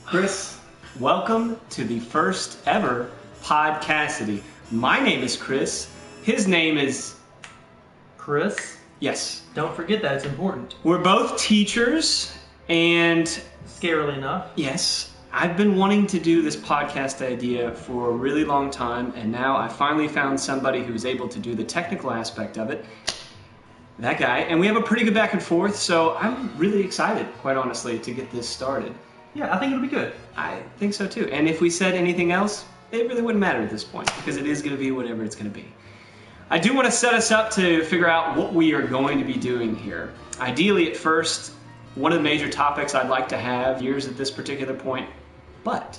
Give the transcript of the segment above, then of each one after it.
Chris, welcome to the first ever Podcassady. My name is Chris. His name is... Chris? Yes. Don't forget that, it's important. We're both teachers, and... Scarily enough. Yes. I've been wanting to do this podcast idea for a really long time, and now I finally found somebody who's able to do the technical aspect of it. That guy. And we have a pretty good back and forth, so I'm really excited, quite honestly, to get this started. Yeah, I think it'll be good. I think so too. And if we said anything else, it really wouldn't matter at this point, because it is going to be whatever it's going to be. I do want to set us up to figure out what we are going to be doing here. Ideally, at first, one of the major topics I'd like to have years at this particular point, but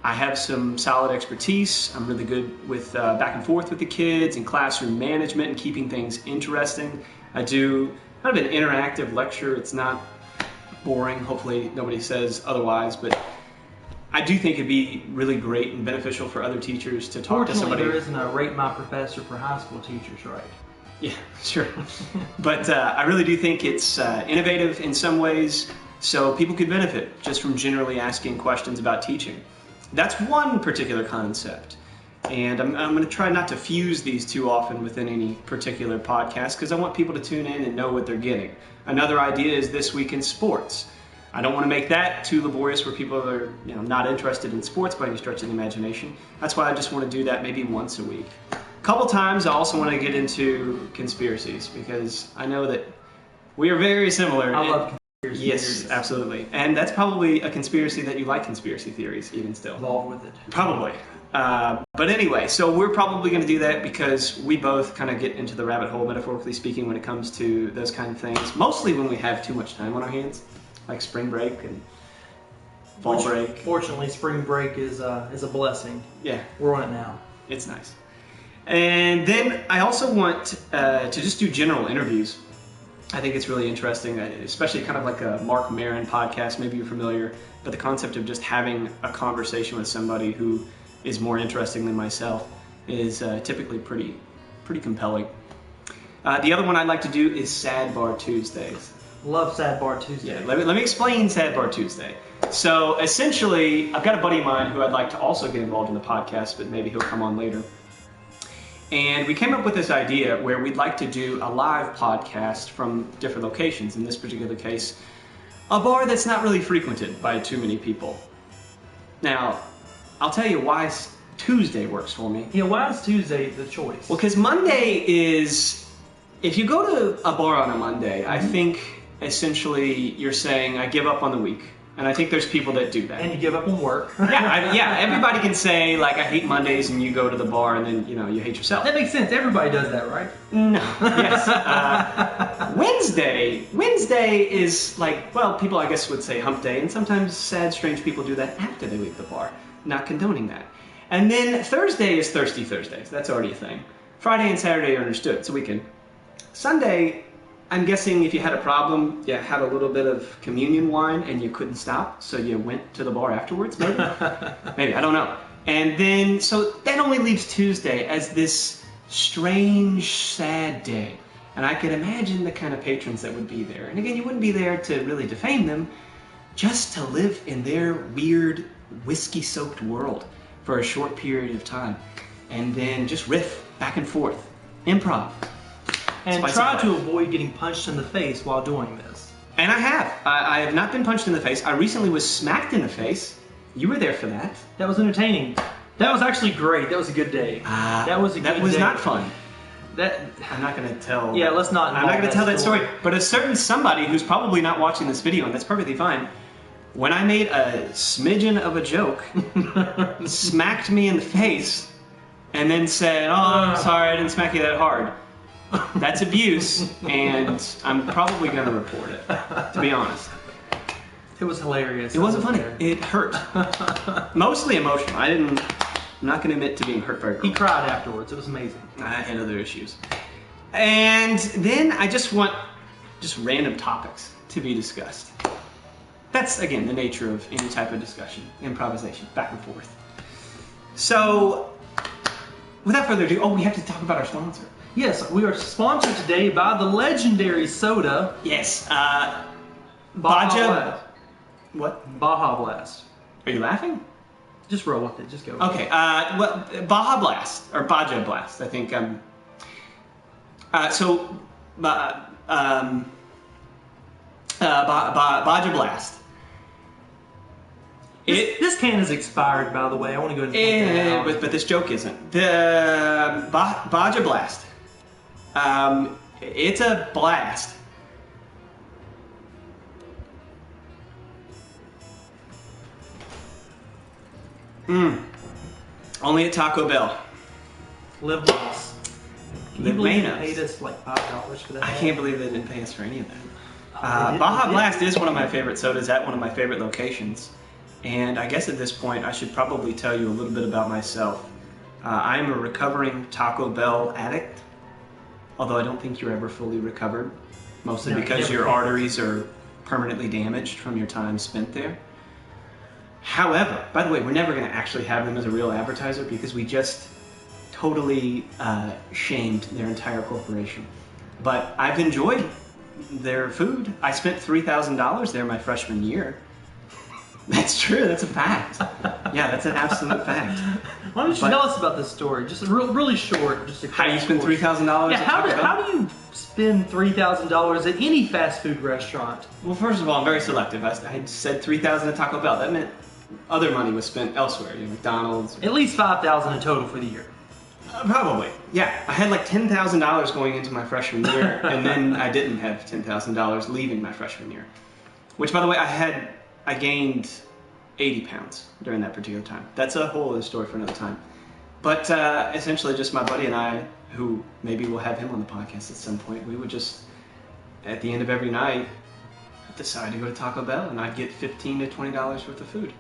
I have some solid expertise. I'm really good with back and forth with the kids and classroom management and keeping things interesting. I do kind of an interactive lecture. It's not boring. Hopefully nobody says otherwise, but I do think it'd be really great and beneficial for other teachers to talk to somebody. There isn't a rate my professor for high school teachers, right? Yeah, sure. But I really do think it's innovative in some ways, so people could benefit just from generally asking questions about teaching. That's one particular concept. And I'm going to try not to fuse these too often within any particular podcast because I want people to tune in and know what they're getting. Another idea is This Week in Sports. I don't want to make that too laborious where people are not interested in sports by any stretch of the imagination. That's why I just want to do that maybe once a week. A couple times I also want to get into conspiracies because I know that we are very similar. I love conspiracy theories. Yes, absolutely. And that's probably a conspiracy that you like conspiracy theories even still. Involved with it. Probably. But anyway, so we're probably going to do that because we both kind of get into the rabbit hole, metaphorically speaking, when it comes to those kind of things. Mostly when we have too much time on our hands, like spring break and fall break. Fortunately, spring break is a blessing. Yeah. We're on it now. It's nice. And then I also want to just do general interviews. I think it's really interesting, especially kind of like a Mark Maron podcast. Maybe you're familiar, but the concept of just having a conversation with somebody who is more interesting than myself is typically pretty compelling. The other one I'd like to do is Sad Bar Tuesdays. Love Sad Bar Tuesday. Yeah, let me explain Sad Bar Tuesday. So essentially, I've got a buddy of mine who I'd like to also get involved in the podcast, but maybe he'll come on later. And we came up with this idea where we'd like to do a live podcast from different locations. In this particular case, a bar that's not really frequented by too many people. Now, I'll tell you why Tuesday works for me. Yeah, why is Tuesday the choice? Well, because Monday is... If you go to a bar on a Monday, I think essentially you're saying, I give up on the week. And I think there's people that do that. And you give up on work. Yeah, everybody can say, like, I hate Mondays, and you go to the bar, and then, you hate yourself. That makes sense. Everybody does that, right? No. Yes. Wednesday is like, well, people I guess would say hump day, and sometimes sad, strange people do that after they leave the bar. Not condoning that. And then Thursday is Thirsty Thursdays. That's already a thing. Friday and Saturday are understood. It's a weekend. Sunday, I'm guessing if you had a problem, you had a little bit of communion wine and you couldn't stop, so you went to the bar afterwards, maybe? Maybe, I don't know. And then, so that only leaves Tuesday as this strange, sad day. And I can imagine the kind of patrons that would be there. And again, you wouldn't be there to really defame them, just to live in their weird, whiskey-soaked world for a short period of time. And then just riff back and forth. Improv. And try to avoid getting punched in the face while doing this. And I have. I have not been punched in the face. I recently was smacked in the face. You were there for that. That was entertaining. That was actually great. That was a good day. That was a good day. That was not fun. I'm not going to tell. Yeah, let's not. I'm not going to tell that story. But a certain somebody who's probably not watching this video, and that's perfectly fine, when I made a smidgen of a joke, smacked me in the face, and then said, "Oh, I'm sorry, I didn't smack you that hard." That's abuse, and I'm probably going to report it, to be honest. It was hilarious. It wasn't funny. It hurt. Mostly emotional. I'm not going to admit to being hurt very quickly. He cried afterwards. It was amazing. I had other issues. And then I just want random topics to be discussed. That's, again, the nature of any type of discussion. Improvisation. Back and forth. So, without further ado, we have to talk about our sponsor. Yes, we are sponsored today by the legendary soda. Yes, Baja Baja. Blast. What? Baja Blast. Are you laughing? Just roll with it. Just go. Okay. Well, Baja Blast or Baja Blast. I think. Baja Blast. This can is expired, by the way. I want to go ahead and point that out. But this joke isn't. The Baja Blast. It's a blast. Only at Taco Bell. Live with us. Can you Live believe they Manos. paid us like $5 for that? I can't believe they didn't pay us for any of that. They did. Baja Blast is one of my favorite sodas at one of my favorite locations. And I guess at this point I should probably tell you a little bit about myself. I'm a recovering Taco Bell addict, although I don't think you're ever fully recovered, mostly because your arteries are permanently damaged from your time spent there. However, by the way, we're never going to actually have them as a real advertiser because we just totally shamed their entire corporation. But I've enjoyed their food. I spent $3,000 there my freshman year. That's true. That's a fact. Yeah, that's an absolute fact. Why don't you tell us about this story? Just really short. Just how do you spend $3,000? Yeah, how do you spend $3,000 at any fast food restaurant? Well, first of all, I'm very selective. I said $3,000 at Taco Bell. That meant other money was spent elsewhere. You know, McDonald's. At least $5,000 in total for the year. Probably. Yeah, I had like $10,000 going into my freshman year, and then I didn't have $10,000 leaving my freshman year. Which, by the way, I gained 80 pounds during that particular time. That's a whole other story for another time. But essentially just my buddy and I, who maybe we'll have him on the podcast at some point, we would just, at the end of every night, decide to go to Taco Bell, and I'd get $15 to $20 worth of food.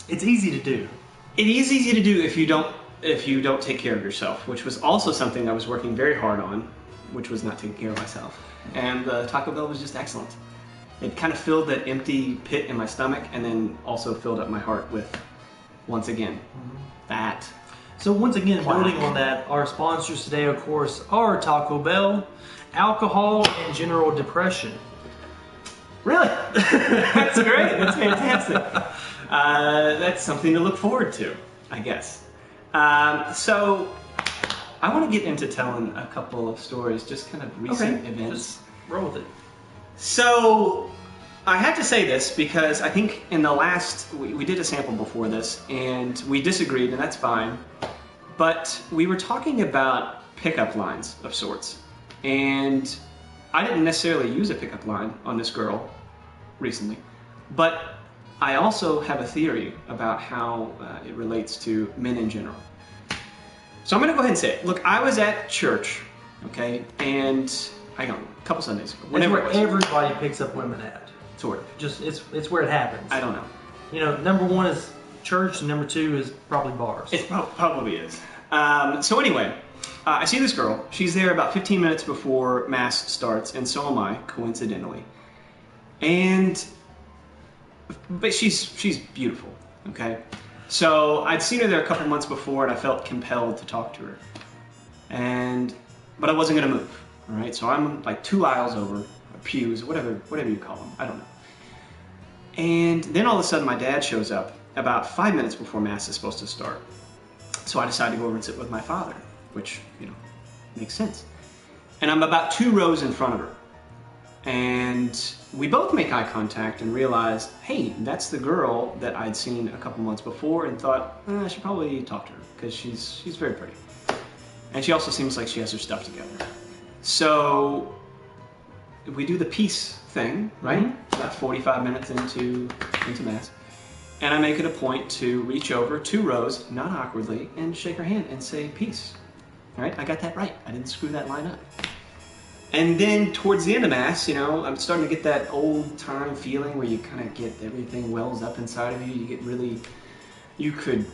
It's easy to do. It is easy to do if you don't take care of yourself, which was also something I was working very hard on, which was not taking care of myself. And Taco Bell was just excellent. It kind of filled that empty pit in my stomach and then also filled up my heart with, once again, that. So once again, building on that, our sponsors today, of course, are Taco Bell, alcohol, and general depression. Really? That's great. That's fantastic. That's something to look forward to, I guess. So I want to get into telling a couple of stories, just kind of recent events. Just roll with it. So I have to say this because I think in the last, we did a sample before this and we disagreed, and that's fine. But we were talking about pickup lines of sorts. And I didn't necessarily use a pickup line on this girl recently. But I also have a theory about how it relates to men in general. So I'm going to go ahead and say it. Look, I was at church, okay, and I don't know, a couple Sundays ago. That's where everybody picks up women at. Sort of. Just it's where it happens. I don't know. You know, number one is church, and number two is probably bars. It probably is. So anyway, I see this girl. She's there about 15 minutes before Mass starts, and so am I, coincidentally. But she's beautiful, okay? So I'd seen her there a couple months before, and I felt compelled to talk to her. But I wasn't gonna move, all right? So I'm like 2 aisles over, pews, whatever you call them, I don't know. And then all of a sudden my dad shows up about 5 minutes before Mass is supposed to start. So I decided to go over and sit with my father, which, you know, makes sense. And I'm about 2 rows in front of her. And we both make eye contact and realize, hey, that's the girl that I'd seen a couple months before and thought, I should probably talk to her because she's very pretty. And she also seems like she has her stuff together. So we do the peace thing, right? Mm-hmm. About 45 minutes into Mass. And I make it a point to reach over 2 rows, not awkwardly, and shake her hand and say peace. All right, I got that right. I didn't screw that line up. And then towards the end of Mass, you know, I'm starting to get that old time feeling where you kind of get everything wells up inside of you. You get really, really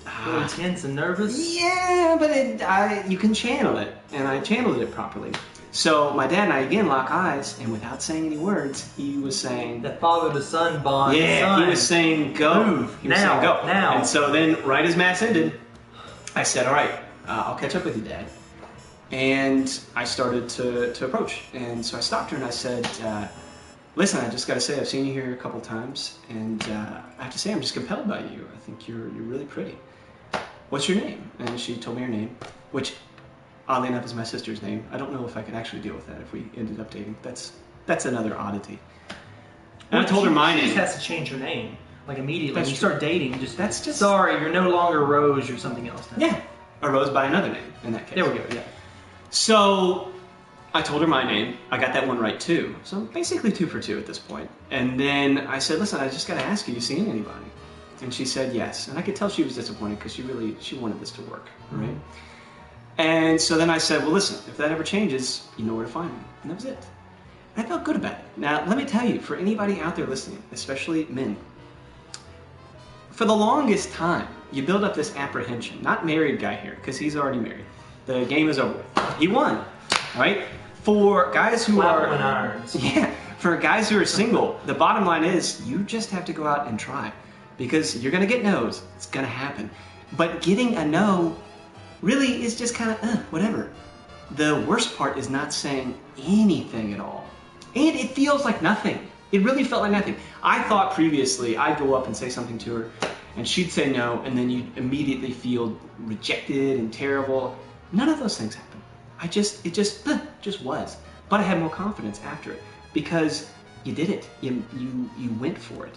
tense and nervous? Yeah, but you can channel it. And I channeled it properly. So my dad and I again lock eyes, and without saying any words, he was saying... That father to son bond. Yeah, he was saying go. Move. He was saying go. Now. And so then, right as Mass ended, I said, all right, I'll catch up with you, Dad. And I started to approach. And so I stopped her and I said, listen, I just got to say, I've seen you here a couple times, and I have to say, I'm just compelled by you. I think you're really pretty. What's your name? And she told me her name, which, oddly enough, is my sister's name. I don't know if I could actually deal with that if we ended up dating. That's another oddity. And I told her my name. She just has to change her name, like immediately. That's when you true. start dating, That's just sorry, you're no longer Rose, you're something else now. Yeah, a Rose by another name in that case. There we go, yeah. So I told her my name. I got that one right too. So basically 2 for 2 at this point. And then I said, listen, I just got to ask you seen anybody? And she said yes. And I could tell she was disappointed because she wanted this to work, right? Mm-hmm. And so then I said, well, listen, if that ever changes, you know where to find me. And that was it. I felt good about it. Now, let me tell you, for anybody out there listening, especially men, for the longest time, you build up this apprehension. Not married guy here, because he's already married. The game is over with. He won, right? For guys who are... irons. Yeah, for guys who are single, the bottom line is you just have to go out and try. Because you're going to get no's. It's going to happen. But getting a no really is just kind of, whatever. The worst part is not saying anything at all. And it feels like nothing. It really felt like nothing. I thought previously I'd go up and say something to her, and she'd say no, and then you'd immediately feel rejected and terrible. None of those things happened. It just was. But I had more confidence after it because you did it. You went for it.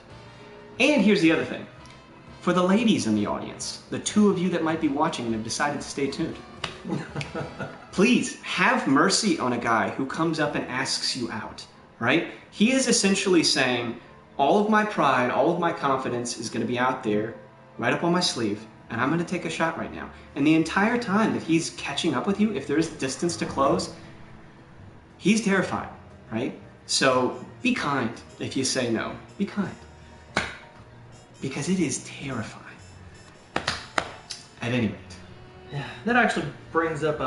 And here's the other thing. For the ladies in the audience, the 2 of you that might be watching and have decided to stay tuned, please have mercy on a guy who comes up and asks you out, right? He is essentially saying, all of my pride, all of my confidence is going to be out there, right up on my sleeve, and I'm going to take a shot right now. And the entire time that he's catching up with you, if there's distance to close, he's terrified, right? So be kind if you say no. Be kind. Because it is terrifying. At any rate. Yeah, that actually brings up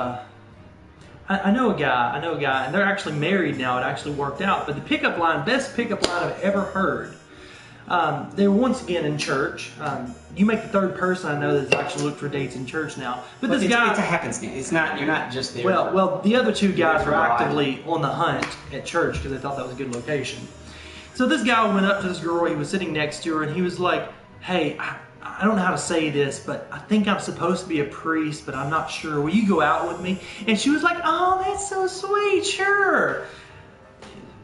I know a guy, and they're actually married now. It actually worked out. But the pickup line, best pickup line I've ever heard. They were once again in church. You make the 3rd person I know that's actually looked for dates in church now. But this guy, it's a happenstance. It's not. You're not just there. Well, the other 2 guys were actively on the hunt at church because they thought that was a good location. So this guy went up to this girl. He was sitting next to her, and he was like, "Hey, I don't know how to say this, but I think I'm supposed to be a priest, but I'm not sure. Will you go out with me?" And she was like, "Oh, that's so sweet, sure."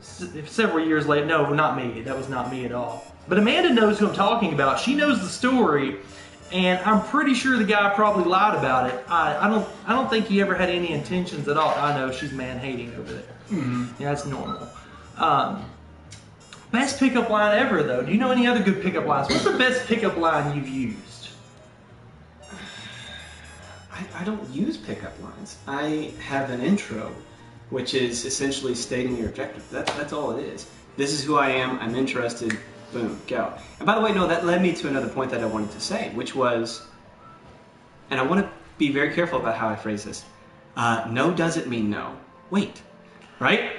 Several years later, no, not me. That was not me at all. But Amanda knows who I'm talking about. She knows the story, and I'm pretty sure the guy probably lied about it. I don't think he ever had any intentions at all. I know she's man-hating over there. Mm-hmm. Yeah, that's normal. Best pickup line ever, though. Do you know any other good pickup lines? What's the best pickup line you've used? I don't use pickup lines. I have an intro, which is essentially stating your objective. That's all it is. This is who I am. I'm interested. Boom, go. And by the way, no, that led me to another point that I wanted to say, which was, and I want to be very careful about how I phrase this. No doesn't mean no. Wait, right?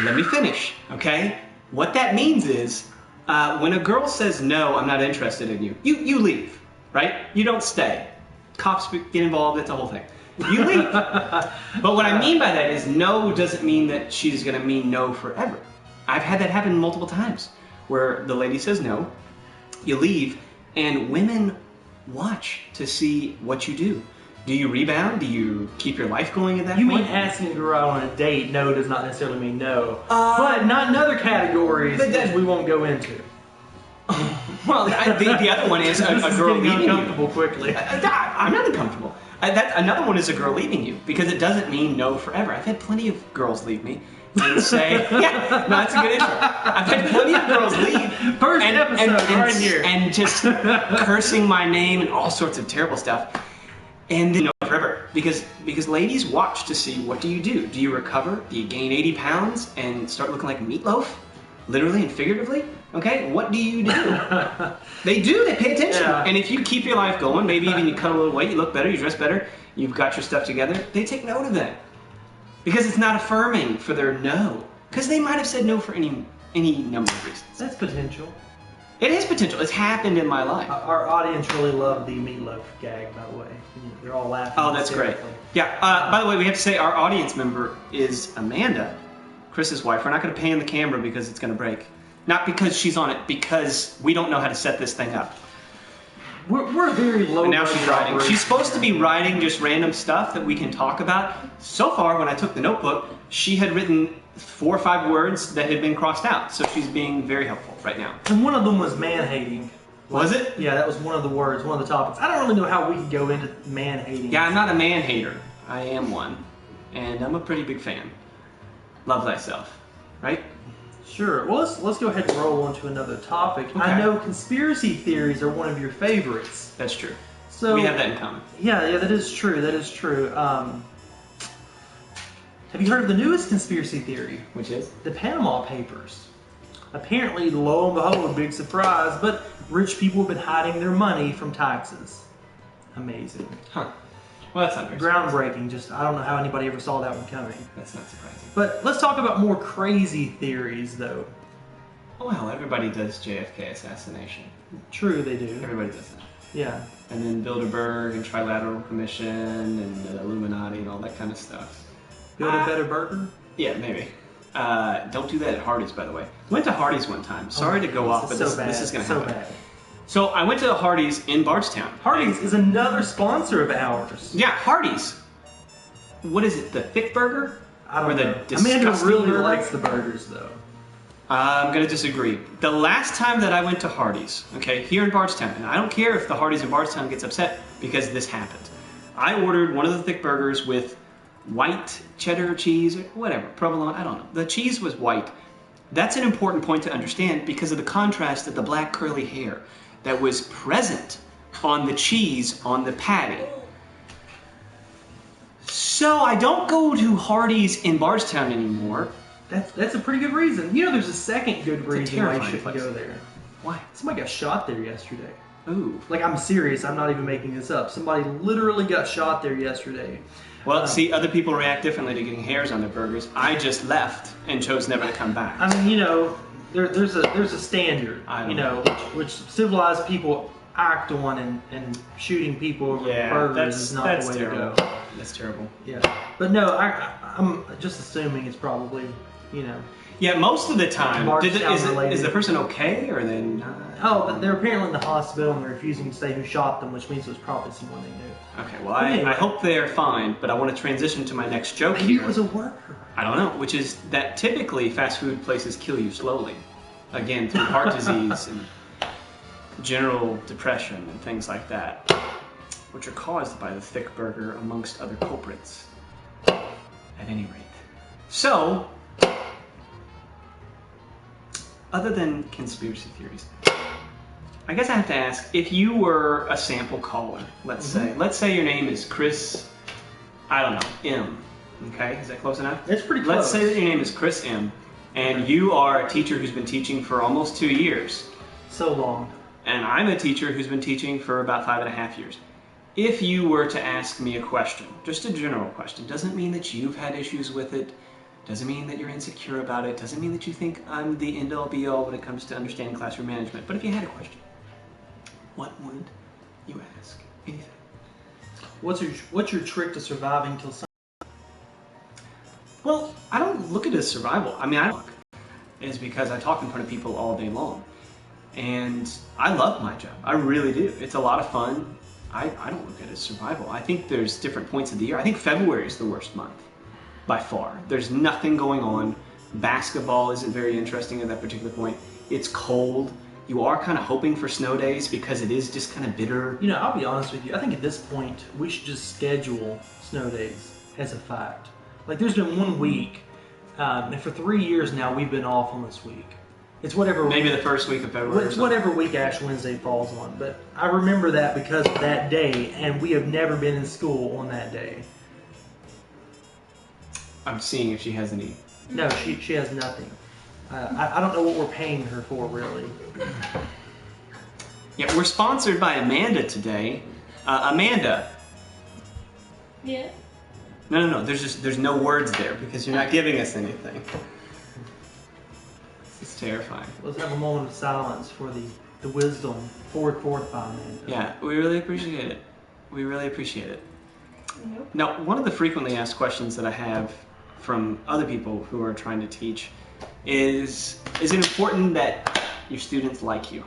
Let me finish, okay? What that means is, when a girl says, no, I'm not interested in you, you leave, right? You don't stay. Cops get involved, it's a whole thing. You leave. But what I mean by that is no doesn't mean that she's going to mean no forever. I've had that happen multiple times, where the lady says no, you leave, and women watch to see what you do. Do you rebound? Do you keep your life going at that point? You mean asking a girl out on a date, no does not necessarily mean no. But not in other categories that we won't go into. Well, the other one is a girl leaving you. Uncomfortable quickly. I'm not uncomfortable. Another one is a girl leaving you, because it doesn't mean no forever. I've had plenty of girls leave me and say, yeah, no, that's a good intro. I've had plenty of girls leave right here. And just cursing my name and all sorts of terrible stuff. And then no forever, because ladies watch to see, what do you do? Do you recover? Do you gain 80 pounds and start looking like meatloaf? Literally and figuratively? Okay, what do you do? They do, they pay attention. Yeah. And if you keep your life going, maybe even you cut a little weight, you look better, you dress better, you've got your stuff together, they take note of that. Because it's not affirming for their no. Because they might have said no for any number of reasons. That's potential. It is potential. It's happened in my life. Our audience really loved the meatloaf gag, by the way. They're all laughing. Oh, that's great. Yeah, by the way, we have to say our audience member is Amanda, Chris's wife. We're not going to pan the camera because it's going to break. Not because she's on it, because we don't know how to set this thing up. We're very low. And now she's writing. She's supposed to be writing just random stuff that we can talk about. So far, when I took the notebook, she had written 4 or 5 words that had been crossed out. So she's being very helpful right now. And one of them was man-hating. Was it? Yeah, that was one of the words, one of the topics. I don't really know how we could go into man-hating. Yeah, I'm not a man-hater. I am one. And I'm a pretty big fan. Love thyself. Right? Sure. Well, let's go ahead and roll on to another topic. Okay. I know conspiracy theories are one of your favorites. That's true. So we have that in common. Yeah, that is true. That is true. Have you heard of the newest conspiracy theory? Which is? The Panama Papers. Apparently, lo and behold, big surprise, but rich people have been hiding their money from taxes. Amazing. Huh. Well, that's not very groundbreaking. Just, I don't know how anybody ever saw that one coming. That's not surprising. But let's talk about more crazy theories, though. Oh, well, everybody does JFK assassination. True, they do. Everybody does that. Yeah. And then Bilderberg and Trilateral Commission and the Illuminati and all that kind of stuff. Go to Better Burger? Yeah, maybe. Don't do that at Hardee's, by the way. Went to Hardee's one time. Sorry to go off, but this is going to happen. So bad. So I went to the Hardee's in Bardstown. Hardee's is another sponsor of ours. Yeah, Hardee's. What is it? The thick burger? I don't know. The Amanda really burger? likes the burgers, though. I'm going to disagree. The last time that I went to Hardee's, okay, here in Bardstown, and I don't care if the Hardee's in Bardstown gets upset because this happened. I ordered one of the thick burgers with white cheddar cheese, or whatever, provolone, I don't know. The cheese was white. That's an important point to understand because of the contrast of the black curly hair that was present on the cheese on the patty. So I don't go to Hardee's in Bardstown anymore. That's a pretty good reason. You know, there's a second good reason why you shouldn't go there. Why? Somebody got shot there yesterday. Ooh. Like, I'm serious. I'm not even making this up. Somebody literally got shot there yesterday. Well, see, other people react differently to getting hairs on their burgers. I just left and chose never to come back. I mean, you know, there's a standard, you know, which civilized people act on, and shooting people over burgers is not the way terrible. to go. That's terrible. Yeah, but no, I'm just assuming it's probably, you know. Yeah, most of the time, is the person okay, or they not? Oh, but they're apparently in the hospital and they're refusing to say who shot them, which means it was probably someone they knew. Okay, well, I hope they're fine, but I want to transition to my next joke Maybe here. it was a worker. I don't know, which is that typically fast food places kill you slowly. Again, through heart disease and general depression and things like that, which are caused by the thick burger, amongst other culprits. At any rate. So, other than conspiracy theories, I guess I have to ask, if you were a sample caller, let's say your name is Chris, I don't know, M. Okay, is that close enough? It's pretty close. Let's say that your name is Chris M. And you are a teacher who's been teaching for almost 2 years. So long. And I'm a teacher who's been teaching for about 5.5 years. If you were to ask me a question, just a general question, doesn't mean that you've had issues with it, doesn't mean that you're insecure about it, doesn't mean that you think I'm the end-all be-all when it comes to understanding classroom management, but if you had a question, what would you ask? Anything. What's your trick to surviving till Sunday? Well, I don't look at it as survival. I mean, I talk. It's because I talk in front of people all day long. And I love my job. I really do. It's a lot of fun. I don't look at it as survival. I think there's different points of the year. I think February is the worst month, by far. There's nothing going on. Basketball isn't very interesting at that particular point. It's cold. You are kind of hoping for snow days because it is just kind of bitter. You know, I'll be honest with you. I think at this point, we should just schedule snow days as a fact. Like, there's been 1 week, and for 3 years now, we've been off on this week. It's whatever. Maybe the first week of February. It's whatever week Ash Wednesday falls on. But I remember that because of that day, and we have never been in school on that day. I'm seeing if she has any. No, she has nothing. I don't know what we're paying her for, really. Yeah, we're sponsored by Amanda today. Amanda. Yeah. No. There's no words there because you're not giving us anything. It's terrifying. Let's have a moment of silence for the wisdom forth by Amanda. Yeah, we really appreciate it. We really appreciate it. Nope. Now, one of the frequently asked questions that I have from other people who are trying to teach is it important that your students like you?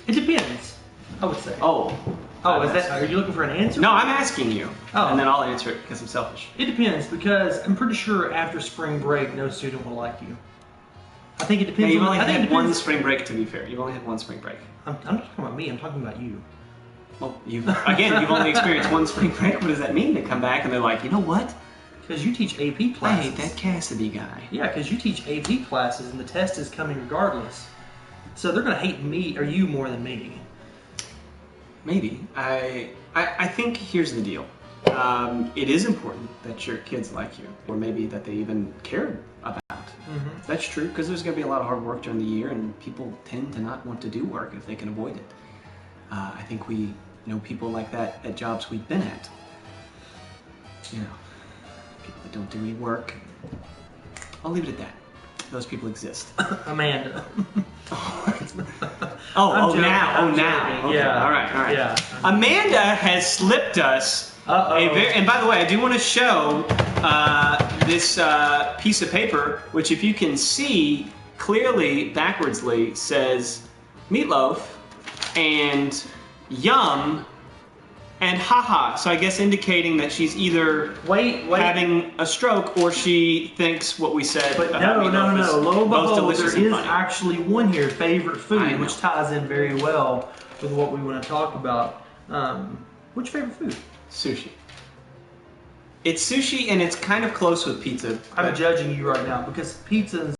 It depends, I would say. Oh, Are you looking for an answer? No, I'm asking you, Oh. and then I'll answer it because I'm selfish. It depends, because I'm pretty sure after spring break, no student will like you. I think it depends. You've only I think it had one depends. spring break, to be fair. You've only had one spring break. I'm not talking about me. I'm talking about you. Well, you've only experienced one spring break. What does that mean? They come back and they're like, you know what? Because you teach AP I classes. hate that Cassidy guy. Yeah, because you teach AP classes, and the test is coming regardless. So they're going to hate me or you more than me. Maybe. I think here's the deal. It is important that your kids like you, or maybe that they even care about. Mm-hmm. That's true, because there's going to be a lot of hard work during the year, and people tend to not want to do work if they can avoid it. I think we know people like that at jobs we've been at. You know, people that don't do any work. I'll leave it at that. Those people exist. Amanda. Now. joking. Okay. Yeah. All right. Yeah. Amanda has slipped us and by the way, I do want to show this piece of paper, which if you can see clearly backwardsly says meatloaf and yum and haha. So I guess indicating that she's either Wait. having a stroke or she thinks what we said But about no. meatloaf is Lo and both behold, delicious there and is funny. actually one here, favorite I food, know. which ties in very well with what we want to talk about. Which favorite food? Sushi. It's sushi and it's kind of close with pizza. I'm but judging you right now because pizza and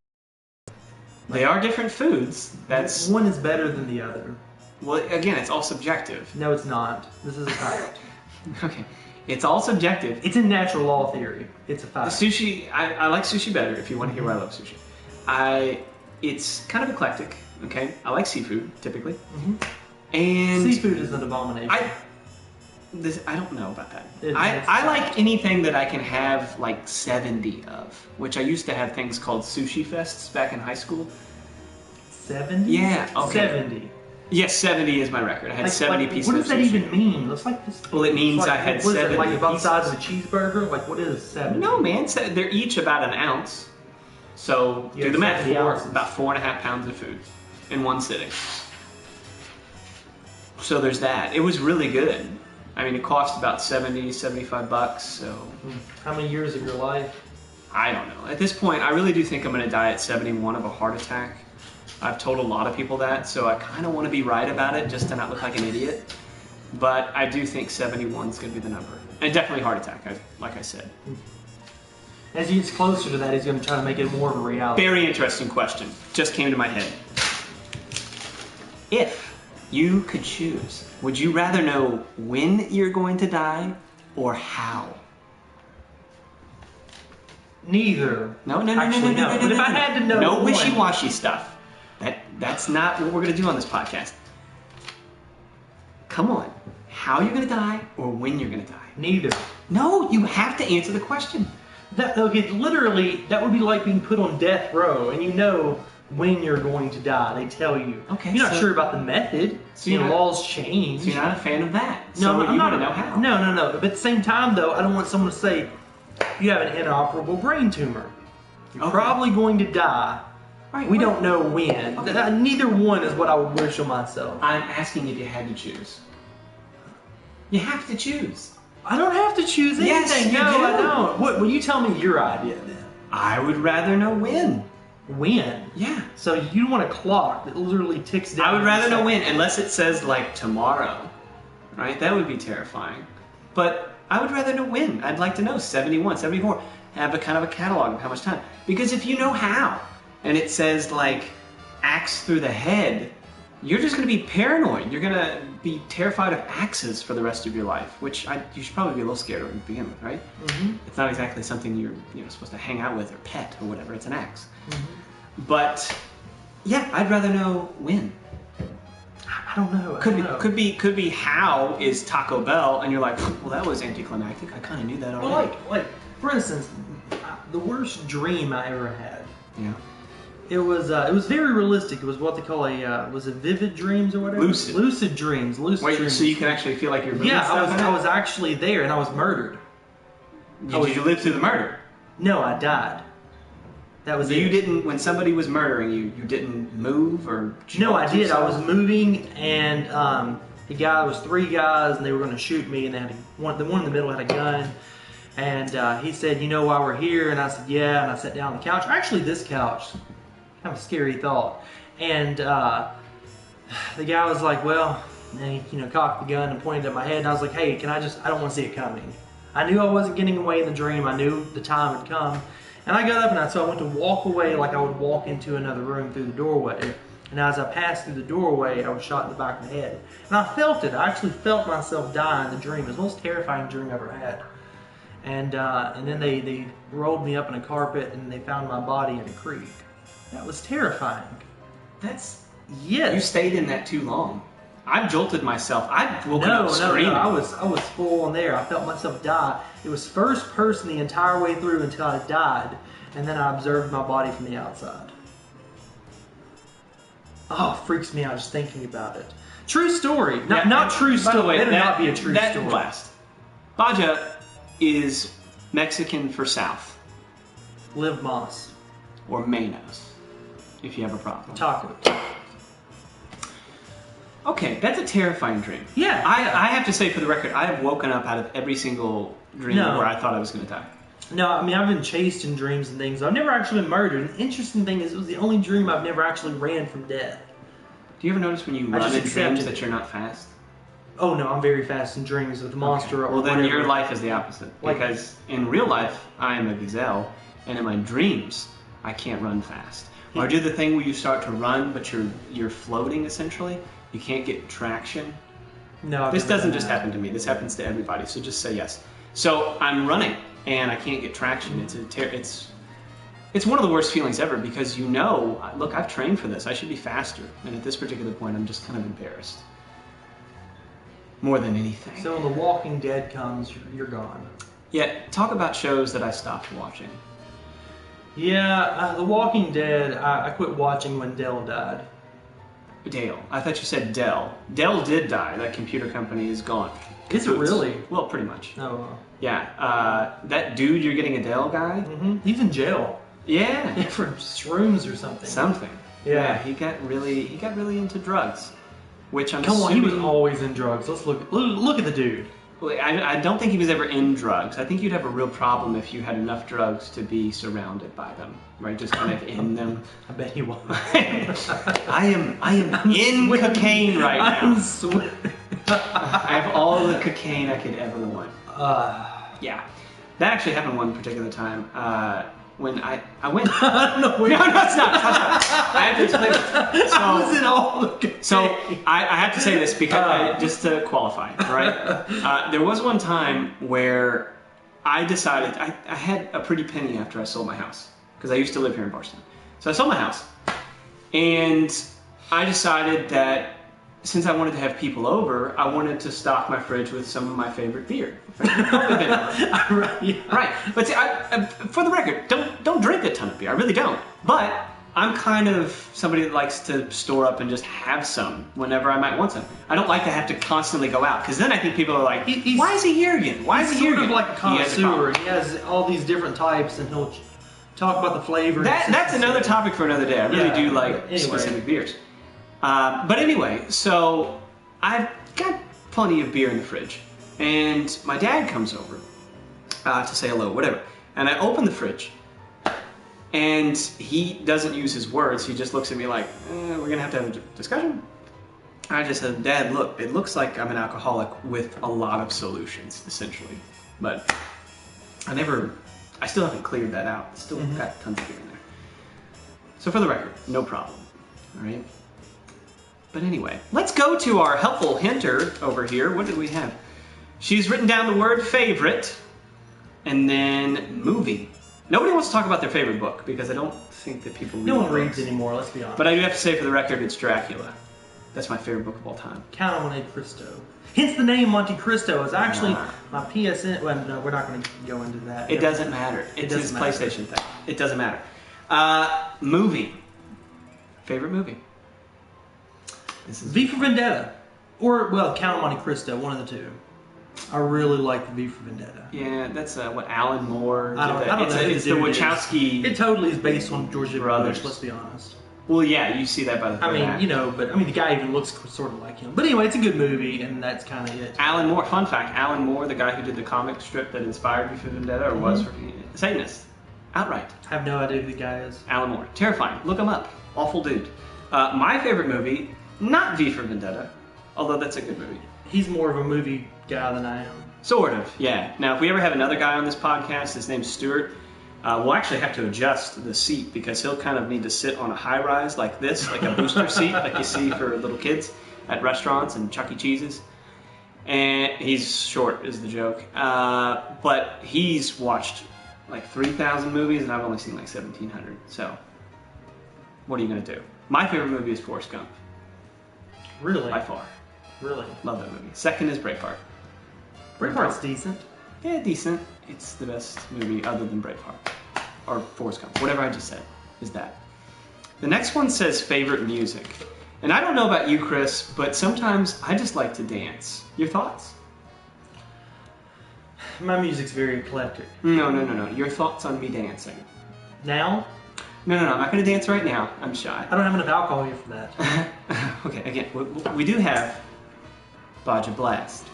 they are different foods. That's one is better than the other. well, again, it's all subjective. No, it's not. This is a fact. Okay, it's all subjective. It's in natural law theory. It's a fact. Sushi, I like sushi better. If you want to hear why I love sushi, it's kind of eclectic. Okay, I like seafood typically, and Seafood is an abomination. I don't know about that. It's I like anything that I can have like 70 of, which I used to have things called sushi fests back in high school. 70? Yeah, okay. 70. Yes, 70 is my record. I had 70 pieces What of does that sushi. even mean? Looks like this. Well, it means it's like, I had what is it, 70 like about the pieces. size of a cheeseburger? Like what is 70? No, man, they're each about an ounce. So Yeah, do the math, 70 ounces. about 4.5 pounds of food in one sitting. So there's that. It was really good. I mean, it cost about $75, so How many years of your life? I don't know. At this point, I really do think I'm going to die at 71 of a heart attack. I've told a lot of people that, so I kind of want to be right about it just to not look like an idiot. But I do think 71 is going to be the number. And definitely heart attack, like I said. As he gets closer to that, he's going to try to make it more of a reality. Very interesting question. Just came to my head. If you could choose, would you rather know when you're going to die or how? Neither. No. Actually, no. But if I had to know no one- wishy-washy stuff. That's not what we're going to do on this podcast. Come on. How you're going to die or when you're going to die? Neither. No, you have to answer the question. Literally, that would be like being put on death row, and you know when you're going to die. They tell you. Okay, You're not so- sure about the method. So you're not- laws change. So you're not a fan of that. No, So I'm you not. want to know how. No. But at the same time, though, I don't want someone to say you have an inoperable brain tumor. You're Okay. probably going to die. Right, We right. don't know when. Okay. Neither one is what I would wish on myself. I'm asking if you had to choose. You have to choose. I don't have to choose anything. Yes, you no, do. I don't. What? Well, you tell me your idea then. I would rather know when. When? Yeah. So you want a clock that literally ticks down. I would rather know when, unless it says like tomorrow, right? That would be terrifying. But I would rather know when. I'd like to know 71, 74. Have a kind of a catalog of how much time. Because if you know how, and it says like axe through the head, you're just going to be paranoid. You're going to be terrified of axes for the rest of your life, which you should probably be a little scared of to begin with, right? Mm-hmm. It's not exactly something you're supposed to hang out with or pet or whatever. It's an axe. Mm-hmm. But yeah, I'd rather know when. I don't know. Could be how is Taco Bell, and you're like, well, that was anticlimactic. I kind of knew that already. Well, like for instance, the worst dream I ever had. Yeah. It was very realistic. It was what they call was it vivid dreams or whatever? Lucid dreams. Wait, dreams. so you can actually feel like you're moving Yeah, stuff in it? I was actually there and I was murdered. Did you live through the murder? No, I died. That was You it. didn't, when somebody was murdering you, you didn't move or No, I jolt did. I yourself? was moving, and the guy was 3 guys, and they were going to shoot me, and they had the one in the middle had a gun, and he said, "You know why we're here?" And I said, "Yeah." And I sat down on the couch. Actually, this couch, kind of a scary thought. And the guy was like, "Well," and he cocked the gun and pointed at my head, and I was like, "Hey, I don't want to see it coming." I knew I wasn't getting away in the dream. I knew the time had come. And I got up, and so I went to walk away like I would walk into another room through the doorway. And as I passed through the doorway, I was shot in the back of the head. And I felt it. I actually felt myself die in the dream. It was the most terrifying dream I ever had. And then they rolled me up in a carpet, and they found my body in a creek. That was terrifying. That's... Yes. You stayed in that too long. I've jolted myself. I've woken up screaming. No. I was full on there. I felt myself die. It was first person the entire way through until I died, and then I observed my body from the outside. Oh, it freaks me out just thinking about it. True story. Not true story. By the way, better not be a true story. Last. Baja is Mexican for South. Live Mas. Or Menos, if you have a problem. Taco. Okay, that's a terrifying dream. Yeah. I have to say, for the record, I have woken up out of every single dream where I thought I was going to die. No, I mean, I've been chased in dreams and things. I've never actually been murdered. And the interesting thing is, it was the only dream I've never actually ran from death. Do you ever notice when you run in dreams that you're not fast? Oh, no, I'm very fast in dreams with the monster. Okay. Well, then your life is the opposite. Because in real life, I am a gazelle, and in my dreams, I can't run fast. Or I do the thing where you start to run, but you're floating, essentially. You can't get traction. No, this doesn't just happen to me. This happens to everybody. So just say yes. So I'm running and I can't get traction. It's one of the worst feelings ever because look, I've trained for this. I should be faster. And at this particular point, I'm just kind of embarrassed. More than anything. So when The Walking Dead comes, you're gone. Yeah. Talk about shows that I stopped watching. Yeah, The Walking Dead. I quit watching when Dell died. Dale. I thought you said Dell. Dell did die. That computer company is gone. Is it really? Well, pretty much. Oh. Yeah. That dude, you're getting a Dell guy? Mm-hmm. He's in jail. Yeah. For shrooms or something. Something. Yeah. He got really into drugs, which I'm Come assuming... on, he was always in drugs. Let's look at the dude. Well, I don't think he was ever in drugs. I think you'd have a real problem if you had enough drugs to be surrounded by them, right? Just kind of in them. I bet he was. I am in cocaine right now. I'm sweating. I have all the cocaine I could ever want. Yeah. That actually happened one particular time. When I went... I don't know where... No, it's not. I have to explain it. So, I was in all the cocaine. So I have to say this because just to qualify, right? There was one time where I decided I had a pretty penny after I sold my house because I used to live here in Boston. So I sold my house, and I decided that since I wanted to have people over, I wanted to stock my fridge with some of my favorite beer. Right. But see, for the record, don't drink a ton of beer. I really don't. But I'm kind of somebody that likes to store up and just have some whenever I might want some. I don't like to have to constantly go out because then I think people are like, why is he here again? Why is he here again? He's sort of like a connoisseur. He has all these different types, and he'll talk about the flavor. That's another topic for another day. I really do like specific beers. But anyway, so I've got plenty of beer in the fridge. And my dad comes over to say hello, whatever. And I open the fridge. And he doesn't use his words. He just looks at me like, we're going to have a discussion. I just said, Dad, look, it looks like I'm an alcoholic with a lot of solutions, essentially. But I still haven't cleared that out. Still got tons of beer in there. So for the record, no problem. All right? But anyway, let's go to our helpful hinter over here. What do we have? She's written down the word favorite and then movie. Nobody wants to talk about their favorite book because I don't think that people read No one books. reads anymore, let's be honest. But I do have to say for the record, it's Dracula. That's my favorite book of all time. Count on Monte Cristo. Hence the name Monte Cristo is actually my PSN. Well, no, we're not going to go into that. It doesn't matter. It's his PlayStation thing. It doesn't matter. Movie. Favorite movie? V for Vendetta. Or, well, Count on Monte Cristo, one of the two. I really like the V for Vendetta. Yeah, that's what Alan Moore. I don't know. It's the Wachowski. It totally is based on George W. Brothers. Bush. Let's be honest. Well, yeah, you see that by the third act. The guy even looks sort of like him. But anyway, it's a good movie, and that's kind of it. Alan Moore, fun fact, Alan Moore, the guy who did the comic strip that inspired V for Vendetta, or was for Satanist. Outright. I have no idea who the guy is. Alan Moore. Terrifying. Look him up. Awful dude. My favorite movie, not V for Vendetta, although that's a good movie. He's more of a movie guy than I am. Sort of, yeah. Now, if we ever have another guy on this podcast, his name's Stuart, we'll actually have to adjust the seat because he'll kind of need to sit on a high-rise like this, like a booster seat like you see for little kids at restaurants and Chuck E. Cheese's. And he's short is the joke. But he's watched like 3,000 movies and I've only seen like 1,700. So, what are you going to do? My favorite movie is Forrest Gump. Really? By far. Really? Love that movie. Second is Braveheart. Braveheart's decent. Yeah, decent. It's the best movie other than Braveheart. Or Forrest Gump. Whatever I just said is that. The next one says favorite music. And I don't know about you, Chris, but sometimes I just like to dance. Your thoughts? My music's very eclectic. No. Your thoughts on me dancing. Now? No. I'm not going to dance right now. I'm shy. I don't have enough alcohol here for that. Okay, again, we do have Baja Blast.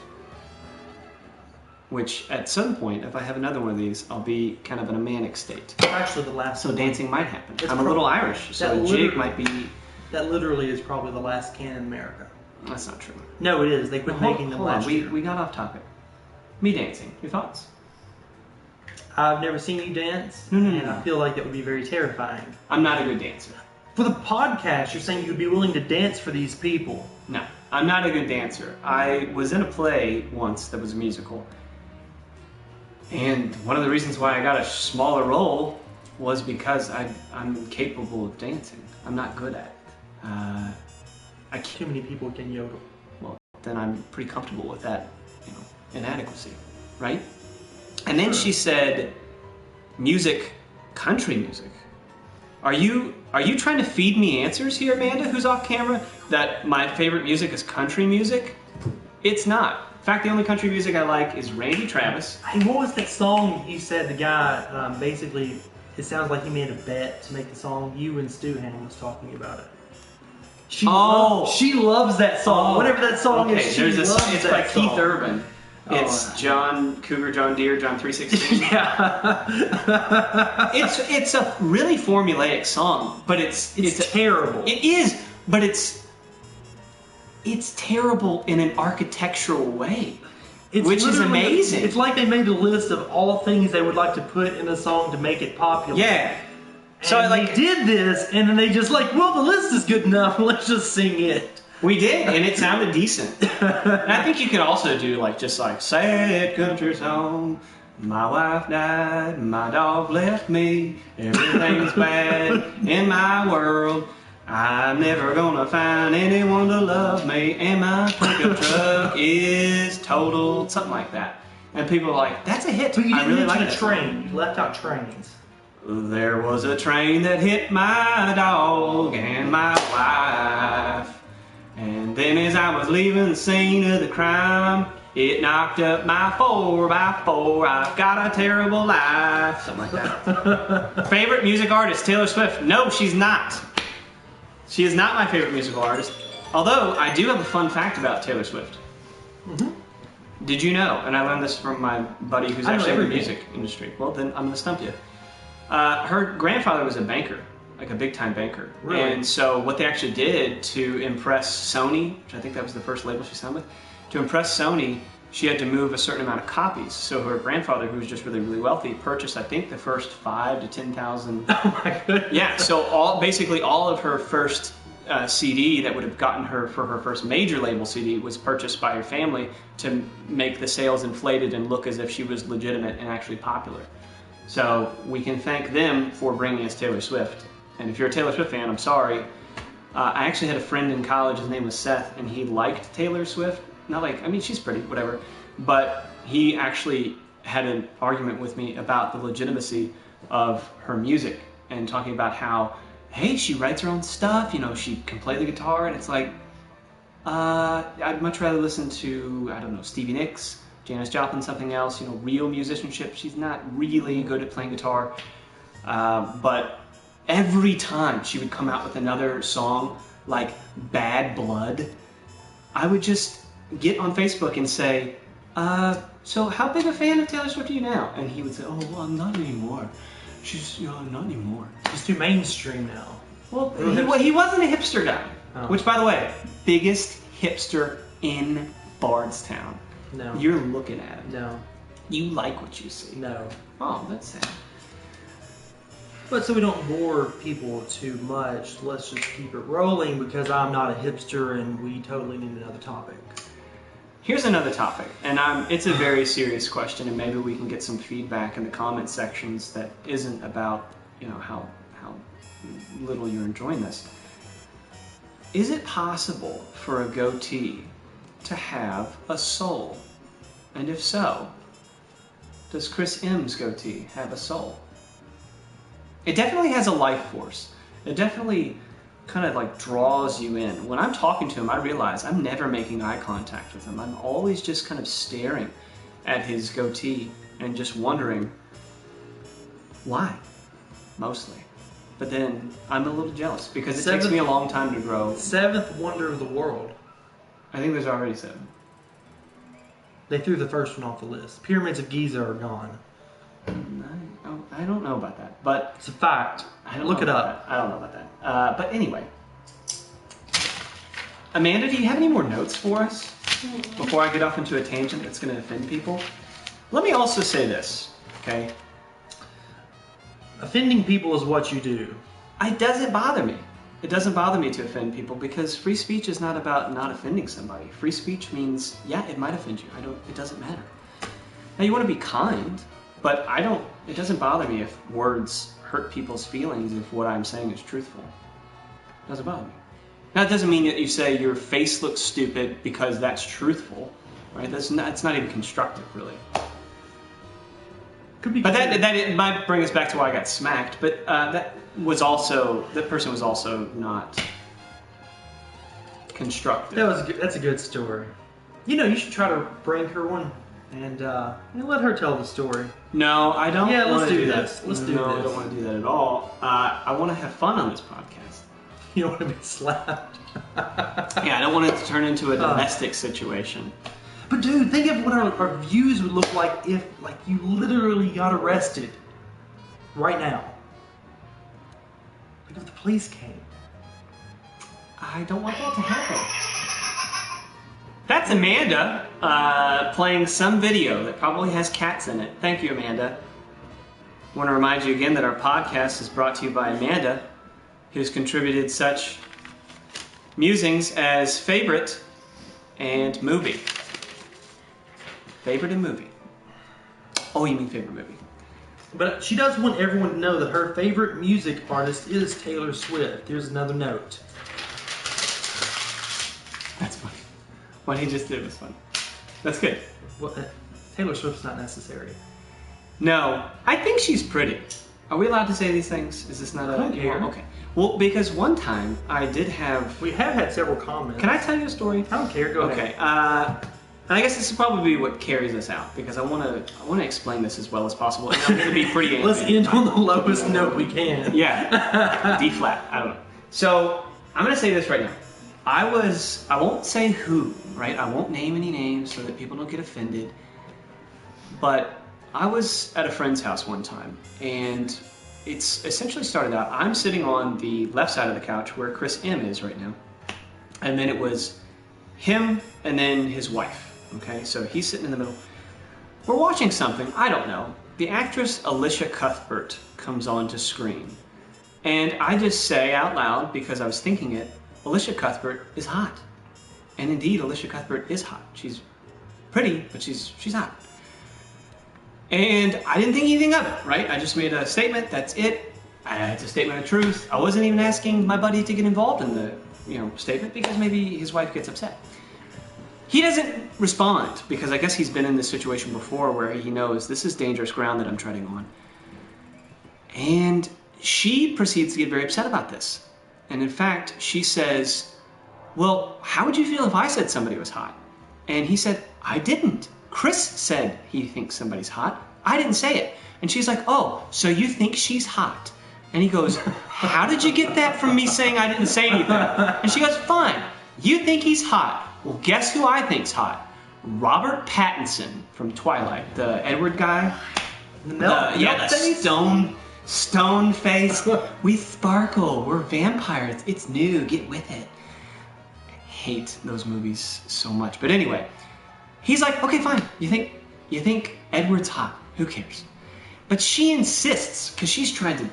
Which, at some point, if I have another one of these, I'll be kind of in a manic state. Actually, the last So one. dancing might happen. I'm a little Irish, so a jig might be... That literally is probably the last can in America. That's not true. No, it is. They quit making them Hold on. last year. We got off topic. Me dancing. Your thoughts? I've never seen you dance, and I feel like that would be very terrifying. I'm not a good dancer. For the podcast, you're saying you'd be willing to dance for these people. No, I'm not a good dancer. I was in a play once that was a musical. And one of the reasons why I got a smaller role was because I'm capable of dancing. I'm not good at it. Too many people can yodel. Well, then I'm pretty comfortable with that, inadequacy, right? And then she said, music, country music. Are you trying to feed me answers here, Amanda, who's off camera, that my favorite music is country music? It's not. In fact, the only country music I like is Randy Travis. Hey, what was that song you said the guy, basically, it sounds like he made a bet to make the song. You and Stu Ham was talking about it. She loves that song. Whatever that song is, she loves it's that by song. Keith Urban. It's John Cougar, John Deere, John 316. Yeah. It's a really formulaic song, but it's terrible. It is, but it's terrible in an architectural way, which is amazing. It's like they made a list of all things they would like to put in a song to make it popular. Yeah. So they did this, and then they just well, the list is good enough. Let's just sing it. We did, and it sounded decent. And I think you can also do sad country song. My wife died, my dog left me, everything's bad in my world. I'm never gonna find anyone to love me, and my pickup truck is totaled, something like that. And people are like, that's a hit. But you I didn't really like mention that a train. song. You left out trains. There was a train that hit my dog and my wife. And then as I was leaving the scene of the crime, it knocked up my 4x4. I've got a terrible life. Something like that. Favorite music artist, Taylor Swift. No, she's not. She is not my favorite musical artist. Although, I do have a fun fact about Taylor Swift. Mm-hmm. Did you know, and I learned this from my buddy who's actually in the music industry. Well, then I'm going to stump you. Her grandfather was a banker, like a big-time banker. Really? And so what they actually did to impress Sony, which I think that was the first label she signed with, to impress Sony, she had to move a certain amount of copies. So her grandfather, who was just really, really wealthy, purchased, I think, the first 5,000 to 10,000. Oh my goodness. Yeah, so basically all of her first CD that would have gotten her for her first major label CD was purchased by her family to make the sales inflated and look as if she was legitimate and actually popular. So we can thank them for bringing us Taylor Swift. And if you're a Taylor Swift fan, I'm sorry. I actually had a friend in college, his name was Seth, and he liked Taylor Swift. Not she's pretty, whatever. But he actually had an argument with me about the legitimacy of her music and talking about how, hey, she writes her own stuff, she can play the guitar, and it's like, I'd much rather listen to, I don't know, Stevie Nicks Janis Joplin's something else. Real musicianship. She's not really good at playing guitar, but every time she would come out with another song like Bad Blood, I would just get on Facebook and say, so how big a fan of Taylor Swift are you now? And he would say, oh, well, I'm not anymore. She's, not anymore. He's too mainstream now. Well, he wasn't a hipster guy. Oh. Which, by the way, biggest hipster in Bardstown. No. You're looking at him. No. You like what you see. No. Oh, that's sad. But so we don't bore people too much, let's just keep it rolling because I'm not a hipster and we totally need another topic. Here's another topic, and it's a very serious question, and maybe we can get some feedback in the comment sections that isn't about, how little you're enjoying this. Is it possible for a goatee to have a soul? And if so, does Chris M's goatee have a soul? It definitely has a life force. It definitely kind of like draws you in. When I'm talking to him, I realize I'm never making eye contact with him. I'm always just kind of staring at his goatee and just wondering why, mostly. But then I'm a little jealous because it takes me a long time to grow. Seventh wonder of the world. I think there's already 7. They threw the first one off the list. Pyramids of Giza are gone. I don't know about that, but it's a fact. Look it up. I don't know about that. But anyway, Amanda, do you have any more notes for us before I get off into a tangent that's going to offend people? Let me also say this, okay? Offending people is what you do. It doesn't bother me. It doesn't bother me to offend people because free speech is not about not offending somebody. Free speech means, yeah, it might offend you. It doesn't matter. Now you want to be kind, but it doesn't bother me if words hurt people's feelings if what I'm saying is truthful. It doesn't bother me. Now it doesn't mean that you say your face looks stupid because that's truthful, right? It's not even constructive, really. Could be. But that it might bring us back to why I got smacked. But that person was also not constructive. That's a good story. You should try to bring her one and let her tell the story. No, I don't. Yeah, let's do this. Let's do this. No, I don't want to do that at all. I want to have fun on this podcast. You don't want to be slapped. Yeah, I don't want it to turn into a domestic situation. But dude, think of what our views would look like if you literally got arrested right now. Like if the police came. I don't want that to happen. That's Amanda playing some video that probably has cats in it. Thank you, Amanda. I want to remind you again that our podcast is brought to you by Amanda, who's contributed such musings as favorite and movie. Favorite and movie. Oh, you mean favorite movie. But she does want everyone to know that her favorite music artist is Taylor Swift. Here's another note. That's funny. What he just did was funny. That's good. Well, Taylor Swift's not necessary. No, I think she's pretty. Are we allowed to say these things? Is this not a... I don't care. Okay. Well, because one time I did have... We have had several comments. Can I tell you a story? I don't care. Go ahead. Okay. And I guess this will probably be what carries us out because I want to explain this as well as possible. And I'm going to be pretty angry. Let's end on the lowest note we can. Yeah. D flat. I don't know. So I'm going to say this right now. I won't say who, right? I won't name any names so that people don't get offended. But I was at a friend's house one time, and it's essentially started out, I'm sitting on the left side of the couch where Chris M is right now. And then it was him and then his wife. Okay, so he's sitting in the middle. We're watching something, I don't know. The actress Alicia Cuthbert comes onto screen. And I just say out loud, because I was thinking it, Alicia Cuthbert is hot. And indeed, Alicia Cuthbert is hot. She's pretty, but she's hot. And I didn't think anything of it, right? I just made a statement, that's it. It's a statement of truth. I wasn't even asking my buddy to get involved in the statement because maybe his wife gets upset. He doesn't respond because I guess he's been in this situation before where he knows this is dangerous ground that I'm treading on. And she proceeds to get very upset about this. And in fact, she says, well, how would you feel if I said somebody was hot? And he said, I didn't. Chris said he thinks somebody's hot. I didn't say it. And she's like, oh, so you think she's hot? And he goes, how did you get that from me saying I didn't say anything? And she goes, fine, you think he's hot. Well, guess who I think's hot? Robert Pattinson from Twilight, the Edward guy. The stone face. We sparkle, we're vampires, it's new, get with it. I hate those movies so much. But anyway, he's like, okay, fine, you think Edward's hot, who cares? But she insists, because she's trying to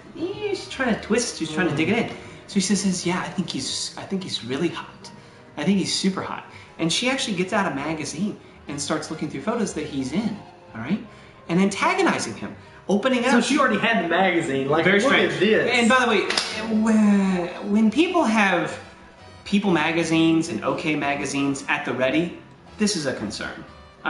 twist, she's trying to dig it in. So she says, yeah, I think he's really hot. I think he's super hot. And she actually gets out a magazine and starts looking through photos that he's in, all right? And antagonizing him, opening up. So she already had the magazine, like, very look strange. at this. And by the way, when people have People magazines and OK magazines at the ready, this is a concern.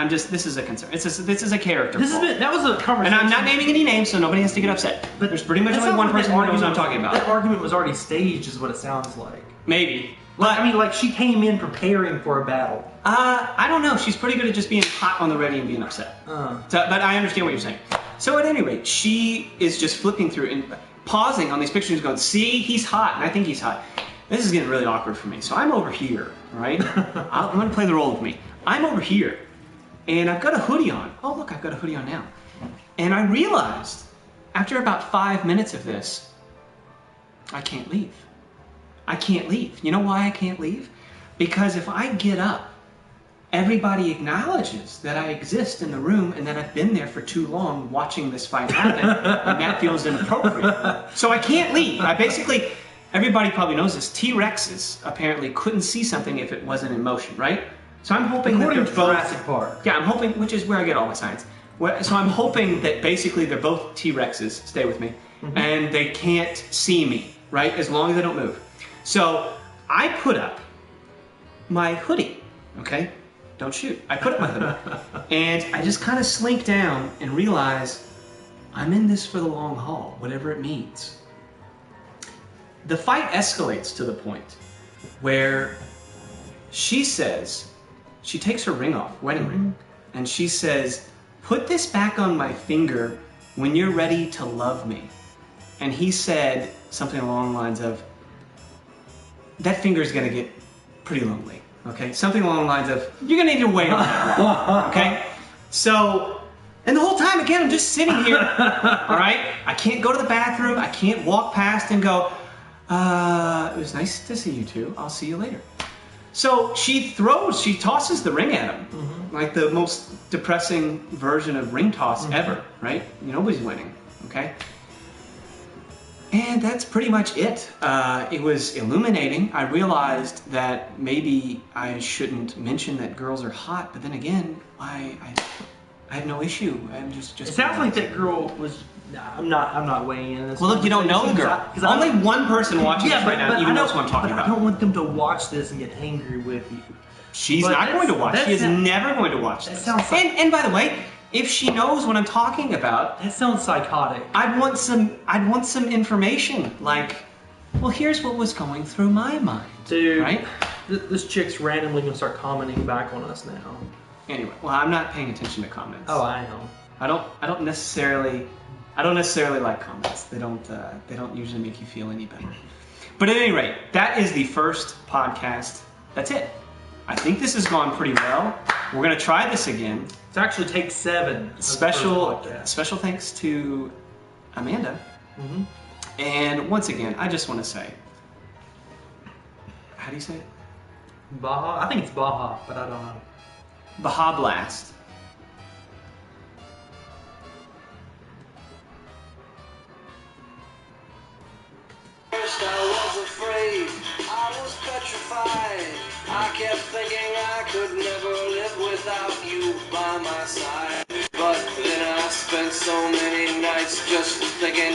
This is a concern. This is a character flaw. That was a conversation. And I'm not naming any names, so nobody has to get upset. But there's pretty much only one person who knows what I'm talking about. That argument was already staged, is what it sounds like. Maybe. But I mean, like, she came in preparing for a battle. I don't know. She's pretty good at just being hot on the ready and being upset. But I understand what you're saying. So at any rate, she is just flipping through and pausing on these pictures, going, "See, he's hot, and I think he's hot." This is getting really awkward for me. So I'm over here, right? I'm going to play the role of me. I'm over here, and I've got a hoodie on. Oh, look, I've got a hoodie on now. And I realized, after about 5 minutes of this, I can't leave. I can't leave. You know why I can't leave? Because if I get up, everybody acknowledges that I exist in the room and that I've been there for too long watching this fight happen, and that feels inappropriate. So I can't leave. Everybody probably knows this, T-Rexes apparently couldn't see something if it wasn't in motion, right? So I'm hoping According that to they're both... Jurassic Park. Yeah, I'm hoping, which is where I get all my science. So I'm hoping that basically they're both T-Rexes, stay with me, and they can't see me, right? As long as I don't move. So I put up my hoodie, okay? Don't shoot. I put up my hoodie. And I just kind of slink down and realize I'm in this for the long haul, whatever it means. The fight escalates to the point where she says, she takes her ring off, wedding ring, and she says, "Put this back on my finger when you're ready to love me." And he said something along the lines of, "That finger's gonna get pretty lonely." Okay, something along the lines of, "You're gonna need to wait on that." Okay, so, and the whole time again, I'm just sitting here. All right, I can't go to the bathroom. I can't walk past and go, "It was nice to see you two. I'll see you later." So she tosses the ring at him, like the most depressing version of ring toss ever. Right? Nobody's winning. Okay. And that's pretty much it. It was illuminating. I realized that maybe I shouldn't mention that girls are hot, but then again, I have no issue. I'm just. It sounds like that girl was. I'm not weighing in this. Well, look, you don't know the girl. Only one person watching this right now even knows what I'm talking about. I don't want them to watch this and get angry with you. She's not going to watch. She is never going to watch this. And by the way, if she knows what I'm talking about, that sounds psychotic. I'd want some information. Like, well, here's what was going through my mind. Dude, right? This chick's randomly gonna start commenting back on us now. Anyway, well, I'm not paying attention to comments. Oh, I know. I don't necessarily like comments. They don't usually make you feel any better. But at any rate, that is the first podcast. That's it. I think this has gone pretty well. We're gonna try this again. It's actually take 7. Special thanks to Amanda. And once again, I just want to say, how do you say it? Baja? I think it's Baja, but I don't know. Baja Blast. First I was afraid, I was petrified. I kept thinking I could never live without you by my side. But then I spent so many nights just thinking